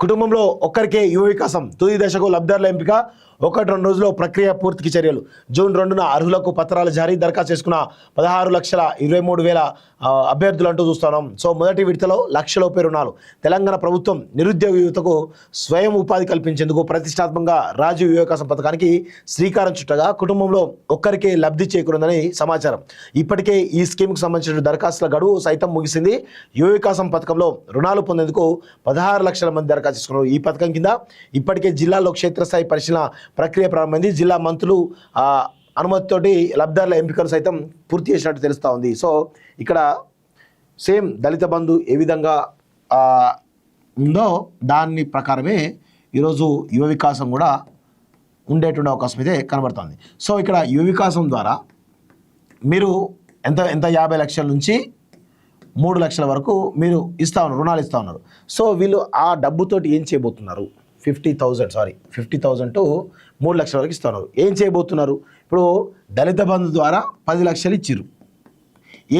కుటుంబంలో ఒక్కరికే యువ వికాసం తుది దశకు లబ్ధిదారుల ఎంపిక 1-2 రోజుల్లో ప్రక్రియ పూర్తికి చర్యలు. జూన్ 2న అర్హులకు పత్రాలు జారీ. దరఖాస్తు చేసుకున్న 16,23,000 అభ్యర్థులు అంటూ చూస్తున్నాం. సో మొదటి విడతలో 1,00,000 రుణాలు. తెలంగాణ ప్రభుత్వం నిరుద్యోగ యువతకు స్వయం ఉపాధి కల్పించేందుకు ప్రతిష్టాత్మకంగా రాజీవ్ యువ వికాసం పథకానికి శ్రీకారం చుట్టగా కుటుంబంలో ఒక్కరికే లబ్ధి చేకూరిందని సమాచారం. ఇప్పటికే ఈ స్కీమ్కు సంబంధించిన దరఖాస్తుల గడువు సైతం ముగిసింది. యువ వికాసం పథకంలో రుణాలు పొందేందుకు 16 లక్షల మంది దరఖాస్తు చేసుకున్నారు. ఈ పథకం కింద ఇప్పటికే జిల్లాలో క్షేత్రస్థాయి పరిశీలన ప్రక్రియ ప్రారంభమైంది. జిల్లా మంత్రులు అనుమతితోటి లబ్ధిదారుల ఎంపికలు సైతం పూర్తి చేసినట్టు తెలుస్తూ ఉంది. సో ఇక్కడ సేమ్ దళిత బంధు ఏ విధంగా ఉందో దాని ప్రకారమే ఈరోజు యువ వికాసం కూడా ఉండేటువంటి అవకాశం అయితే కనబడుతుంది. సో ఇక్కడ యువ వికాసం ద్వారా మీరు ఎంత 50 లక్షల నుంచి 3 లక్షల వరకు మీరు రుణాలు ఇస్తూ ఉన్నారు. సో వీళ్ళు ఆ డబ్బుతోటి ఏం చేయబోతున్నారు? 50,000 టు 3 లక్షల వరకు ఇస్తున్నారు. ఏం చేయబోతున్నారు? ఇప్పుడు దళిత బంధు ద్వారా 10 లక్షలు ఇచ్చిర్రు.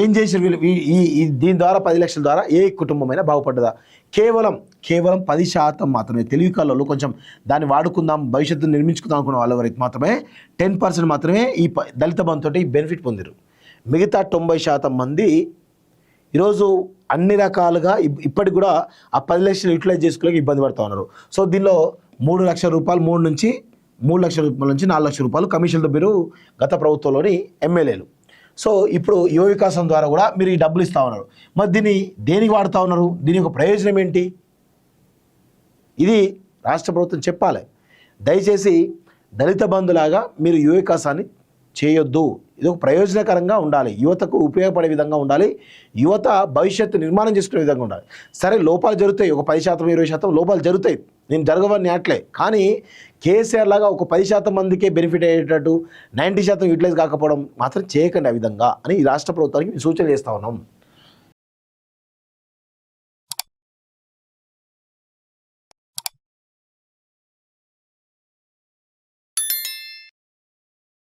ఏం చేసారు వీళ్ళు? దీని ద్వారా 10 లక్షల ద్వారా ఏ కుటుంబమైనా బాగుపడ్డదా? కేవలం 10% మాత్రమే. తెలివి కళ్ళు కొంచెం దాన్ని వాడుకుందాం, భవిష్యత్తును నిర్మించుకుందాం అనుకున్న వాళ్ళ వరకు మాత్రమే 10% మాత్రమే ఈ దళిత బంధు తోటి బెనిఫిట్ పొందిరు. మిగతా 90% మంది ఈరోజు అన్ని రకాలుగా ఇప్పటికి కూడా ఆ 10 లక్షలు యూటిలైజ్ చేసుకోలేక ఇబ్బంది పడుతూ ఉన్నారు. సో దీనిలో 3 లక్షల రూపాయలు 3 లక్షల రూపాయల నుంచి 4 లక్షల రూపాయలు కమిషన్తో మీరు గత ప్రభుత్వంలోని ఎమ్మెల్యేలు. సో ఇప్పుడు యువ వికాసం ద్వారా కూడా మీరు ఈ డబ్బులు ఇస్తూ ఉన్నారు. మరి దీన్ని దేనికి వాడుతూ ఉన్నారు? దీని యొక్క ప్రయోజనం ఏంటి? ఇది రాష్ట్ర ప్రభుత్వం చెప్పాలి. దయచేసి దళిత బంధులాగా మీరు యువ వికాసాన్ని చేయొద్దు. ఇది ఒక ప్రయోజనకరంగా ఉండాలి, యువతకు ఉపయోగపడే విధంగా ఉండాలి, యువత భవిష్యత్తు నిర్మాణం చేసుకునే విధంగా ఉండాలి. సరే లోపాలు జరుగుతాయి, ఒక 10% 20% లోపాలు జరుగుతాయి, నేను జరగవని అట్లే. కానీ కేసీఆర్ లాగా ఒక 10% మందికే బెనిఫిట్ అయ్యేటట్టు 90% యూటిలైజ్ కాకపోవడం మాత్రం చేయకండి ఆ విధంగా అని ఈ రాష్ట్ర ప్రభుత్వానికి సూచన చేస్తూ ఉన్నాం.